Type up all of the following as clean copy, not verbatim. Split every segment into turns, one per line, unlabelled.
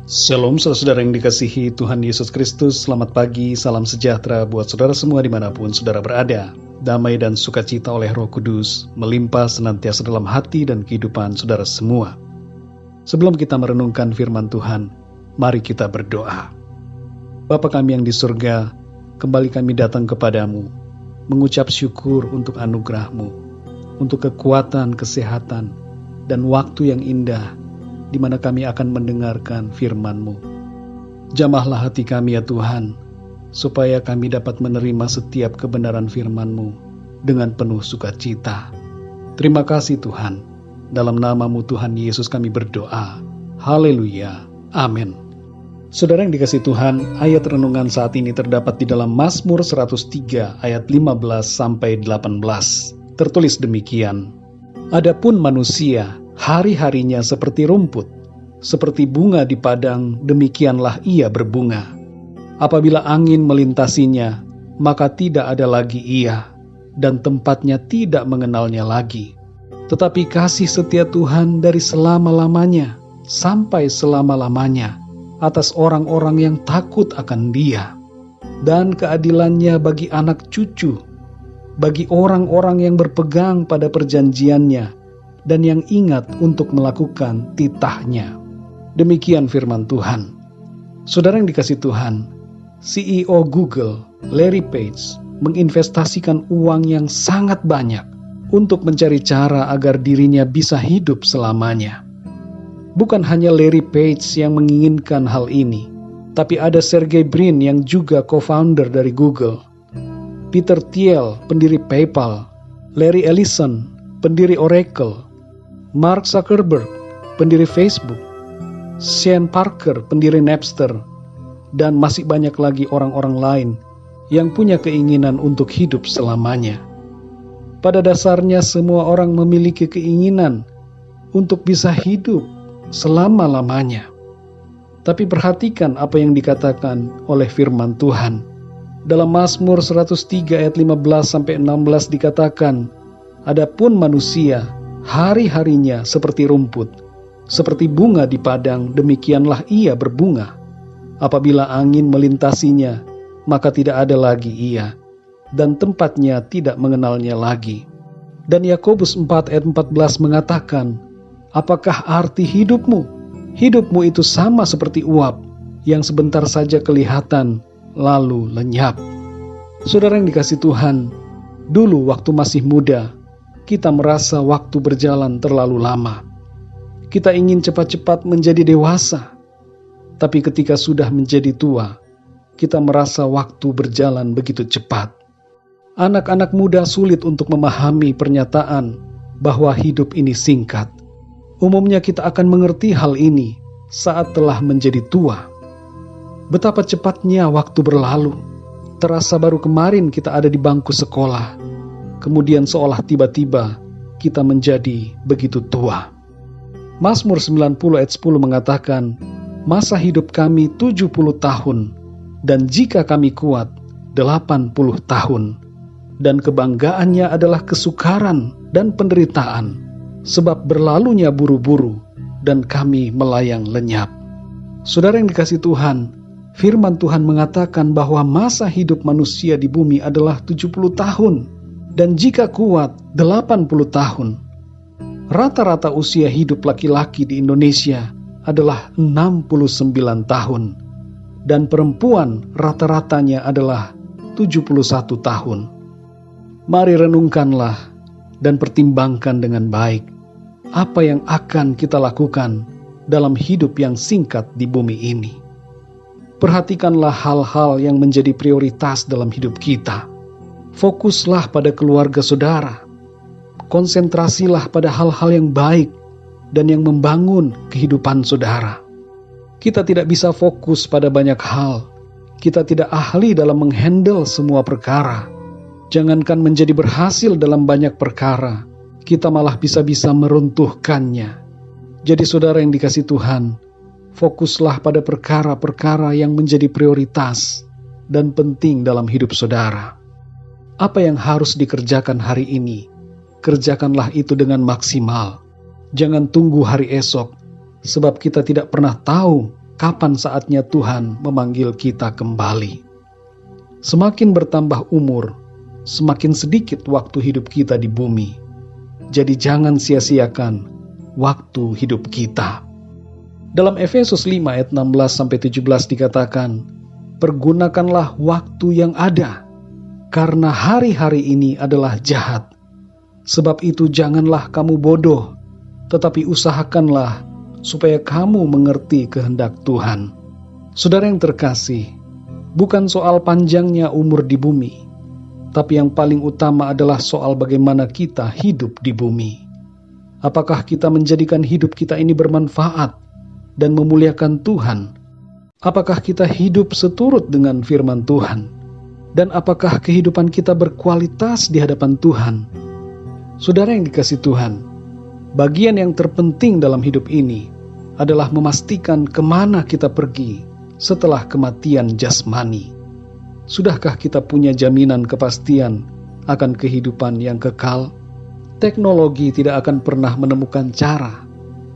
Shalom saudara yang dikasihi Tuhan Yesus Kristus. Selamat pagi, salam sejahtera buat saudara semua dimanapun saudara berada. Damai dan sukacita oleh Roh Kudus melimpah senantiasa dalam hati dan kehidupan saudara semua. Sebelum kita merenungkan firman Tuhan, mari kita berdoa. Bapa kami yang di surga, kembali kami datang kepadamu, mengucap syukur untuk anugerah-Mu, untuk kekuatan, kesehatan, dan waktu yang indah di mana kami akan mendengarkan firman-Mu. Jamahlah hati kami ya Tuhan, supaya kami dapat menerima setiap kebenaran firman-Mu dengan penuh sukacita. Terima kasih Tuhan, dalam nama-Mu Tuhan Yesus kami berdoa. Haleluya, amin. Saudara yang dikasihi Tuhan, ayat renungan saat ini terdapat di dalam Mazmur 103 ayat 15-18. Tertulis demikian, adapun manusia, hari-harinya seperti rumput, seperti bunga di padang, demikianlah ia berbunga. Apabila angin melintasinya, maka tidak ada lagi ia, dan tempatnya tidak mengenalnya lagi. Tetapi kasih setia Tuhan dari selama-lamanya, sampai selama-lamanya, atas orang-orang yang takut akan Dia, dan keadilannya bagi anak cucu, bagi orang-orang yang berpegang pada perjanjiannya, dan yang ingat untuk melakukan titahnya. Demikian firman Tuhan. Saudara yang dikasihi Tuhan, CEO Google, Larry Page, menginvestasikan uang yang sangat banyak untuk mencari cara agar dirinya bisa hidup selamanya. Bukan hanya Larry Page yang menginginkan hal ini, tapi ada Sergey Brin yang juga co-founder dari Google, Peter Thiel, pendiri PayPal, Larry Ellison, pendiri Oracle, Mark Zuckerberg, pendiri Facebook, Sean Parker, pendiri Napster, dan masih banyak lagi orang-orang lain yang punya keinginan untuk hidup selamanya. Pada dasarnya semua orang memiliki keinginan untuk bisa hidup selama-lamanya. Tapi perhatikan apa yang dikatakan oleh firman Tuhan. Dalam Mazmur 103 ayat 15-16 dikatakan, adapun manusia, hari-harinya seperti rumput, seperti bunga di padang, demikianlah ia berbunga. Apabila angin melintasinya, maka tidak ada lagi ia, dan tempatnya tidak mengenalnya lagi. Dan Yakobus 4 ayat 14 mengatakan, apakah arti hidupmu? Hidupmu itu sama seperti uap, yang sebentar saja kelihatan, lalu lenyap. Saudara yang dikasihi Tuhan, dulu waktu masih muda, kita merasa waktu berjalan terlalu lama. Kita ingin cepat-cepat menjadi dewasa. Tapi ketika sudah menjadi tua, kita merasa waktu berjalan begitu cepat. Anak-anak muda sulit untuk memahami pernyataan bahwa hidup ini singkat. Umumnya kita akan mengerti hal ini saat telah menjadi tua. Betapa cepatnya waktu berlalu. Terasa baru kemarin kita ada di bangku sekolah. Kemudian seolah tiba-tiba kita menjadi begitu tua. Mazmur 90 ayat 10 mengatakan, masa hidup kami 70 tahun, dan jika kami kuat 80 tahun. Dan kebanggaannya adalah kesukaran dan penderitaan, sebab berlalunya buru-buru, dan kami melayang lenyap. Saudara yang dikasihi Tuhan, firman Tuhan mengatakan bahwa masa hidup manusia di bumi adalah 70 tahun. Dan jika kuat 80 tahun. Rata-rata usia hidup laki-laki di Indonesia adalah 69 tahun. Dan perempuan rata-ratanya adalah 71 tahun. Mari renungkanlah dan pertimbangkan dengan baik apa yang akan kita lakukan dalam hidup yang singkat di bumi ini. Perhatikanlah hal-hal yang menjadi prioritas dalam hidup kita. Fokuslah pada keluarga saudara. Konsentrasilah pada hal-hal yang baik dan yang membangun kehidupan saudara. Kita tidak bisa fokus pada banyak hal. Kita tidak ahli dalam menghandle semua perkara. Jangankan menjadi berhasil dalam banyak perkara, kita malah bisa-bisa meruntuhkannya. Jadi saudara yang dikasihi Tuhan, fokuslah pada perkara-perkara yang menjadi prioritas dan penting dalam hidup saudara. Apa yang harus dikerjakan hari ini, kerjakanlah itu dengan maksimal. Jangan tunggu hari esok, sebab kita tidak pernah tahu kapan saatnya Tuhan memanggil kita kembali. Semakin bertambah umur, semakin sedikit waktu hidup kita di bumi. Jadi jangan sia-siakan waktu hidup kita. Dalam Efesus 5 ayat 16-17 dikatakan, pergunakanlah waktu yang ada, karena hari-hari ini adalah jahat. Sebab itu janganlah kamu bodoh, tetapi usahakanlah supaya kamu mengerti kehendak Tuhan. Saudara yang terkasih, bukan soal panjangnya umur di bumi, tapi yang paling utama adalah soal bagaimana kita hidup di bumi. Apakah kita menjadikan hidup kita ini bermanfaat dan memuliakan Tuhan? Apakah kita hidup seturut dengan firman Tuhan? Dan apakah kehidupan kita berkualitas di hadapan Tuhan? Saudara yang dikasihi Tuhan, bagian yang terpenting dalam hidup ini adalah memastikan kemana kita pergi setelah kematian jasmani. Sudahkah kita punya jaminan kepastian akan kehidupan yang kekal? Teknologi tidak akan pernah menemukan cara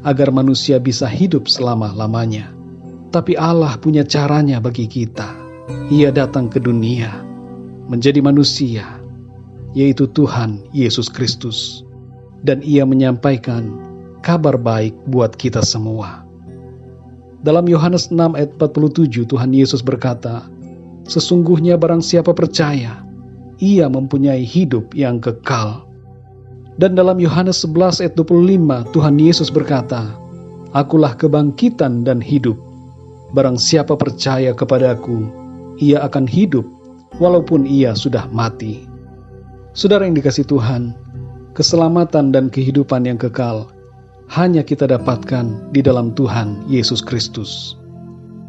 agar manusia bisa hidup selama-lamanya. Tapi Allah punya caranya bagi kita. Ia datang ke dunia, menjadi manusia, yaitu Tuhan Yesus Kristus. Dan Ia menyampaikan kabar baik buat kita semua. Dalam Yohanes 6 ayat 47 Tuhan Yesus berkata, sesungguhnya barang siapa percaya, ia mempunyai hidup yang kekal. Dan dalam Yohanes 11 ayat 25 Tuhan Yesus berkata, akulah kebangkitan dan hidup. Barang siapa percaya kepadaku, ia akan hidup walaupun ia sudah mati. Saudara yang dikasihi Tuhan, keselamatan dan kehidupan yang kekal hanya kita dapatkan di dalam Tuhan Yesus Kristus.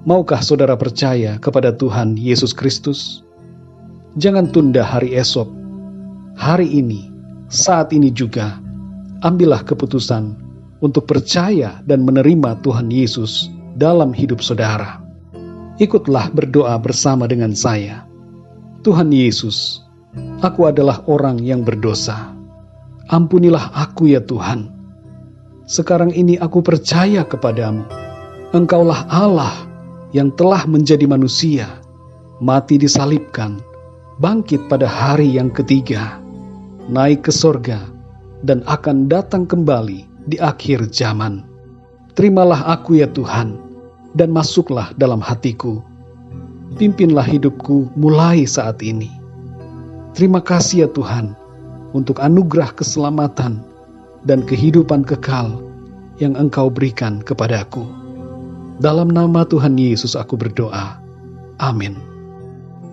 Maukah saudara percaya kepada Tuhan Yesus Kristus? Jangan tunda hari esok. Hari ini, saat ini juga, ambillah keputusan untuk percaya dan menerima Tuhan Yesus dalam hidup saudara. Ikutlah berdoa bersama dengan saya. Tuhan Yesus, aku adalah orang yang berdosa. Ampunilah aku ya Tuhan. Sekarang ini aku percaya kepadamu. Engkaulah Allah yang telah menjadi manusia, mati disalibkan, bangkit pada hari yang ketiga, naik ke sorga, dan akan datang kembali di akhir zaman. Terimalah aku ya Tuhan, dan masuklah dalam hatiku. Pimpinlah hidupku mulai saat ini. Terima kasih ya Tuhan, untuk anugerah keselamatan dan kehidupan kekal yang Engkau berikan kepadaku. Dalam nama Tuhan Yesus aku berdoa. Amin.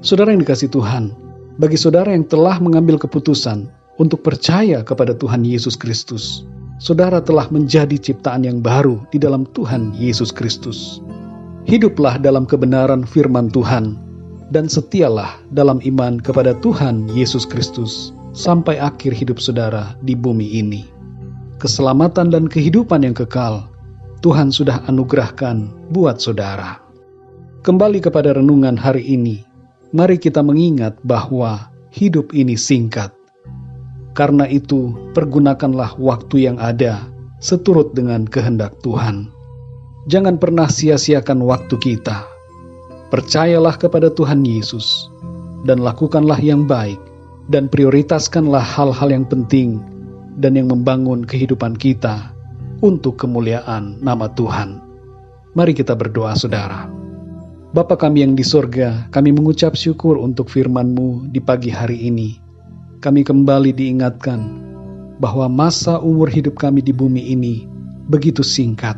Saudara yang dikasihi Tuhan, bagi saudara yang telah mengambil keputusan untuk percaya kepada Tuhan Yesus Kristus, saudara telah menjadi ciptaan yang baru di dalam Tuhan Yesus Kristus. Hiduplah dalam kebenaran firman Tuhan, dan setialah dalam iman kepada Tuhan Yesus Kristus sampai akhir hidup saudara di bumi ini. Keselamatan dan kehidupan yang kekal Tuhan sudah anugerahkan buat saudara. Kembali kepada renungan hari ini, mari kita mengingat bahwa hidup ini singkat. Karena itu, pergunakanlah waktu yang ada seturut dengan kehendak Tuhan. Jangan pernah sia-siakan waktu kita. Percayalah kepada Tuhan Yesus, dan lakukanlah yang baik, dan prioritaskanlah hal-hal yang penting dan yang membangun kehidupan kita untuk kemuliaan nama Tuhan. Mari kita berdoa saudara. Bapa kami yang di sorga, kami mengucap syukur untuk firman-Mu di pagi hari ini. Kami kembali diingatkan bahwa masa umur hidup kami di bumi ini begitu singkat.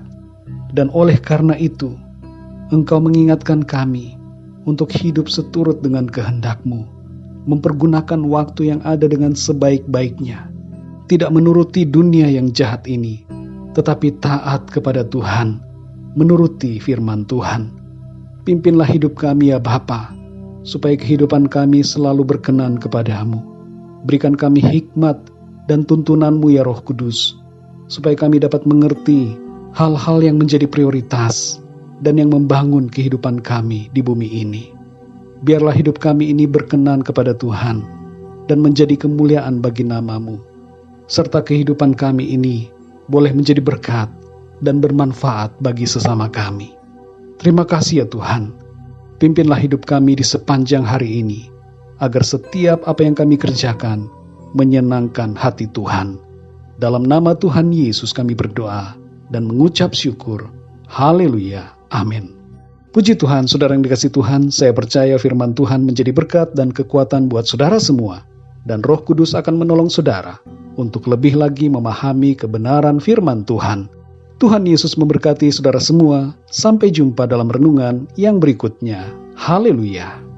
Dan oleh karena itu, Engkau mengingatkan kami untuk hidup seturut dengan kehendak-Mu, mempergunakan waktu yang ada dengan sebaik-baiknya, tidak menuruti dunia yang jahat ini, tetapi taat kepada Tuhan, menuruti firman Tuhan. Pimpinlah hidup kami ya Bapa, supaya kehidupan kami selalu berkenan kepadamu. Berikan kami hikmat dan tuntunan-Mu ya Roh Kudus, supaya kami dapat mengerti hal-hal yang menjadi prioritas dan yang membangun kehidupan kami di bumi ini. Biarlah hidup kami ini berkenan kepada Tuhan dan menjadi kemuliaan bagi nama-Mu, serta kehidupan kami ini boleh menjadi berkat dan bermanfaat bagi sesama kami. Terima kasih ya Tuhan. Pimpinlah hidup kami di sepanjang hari ini, agar setiap apa yang kami kerjakan menyenangkan hati Tuhan. Dalam nama Tuhan Yesus kami berdoa dan mengucap syukur. Haleluya. Amin. Puji Tuhan, saudara yang dikasihi Tuhan, saya percaya firman Tuhan menjadi berkat dan kekuatan buat saudara semua. Dan Roh Kudus akan menolong saudara untuk lebih lagi memahami kebenaran firman Tuhan. Tuhan Yesus memberkati saudara semua. Sampai jumpa dalam renungan yang berikutnya. Haleluya.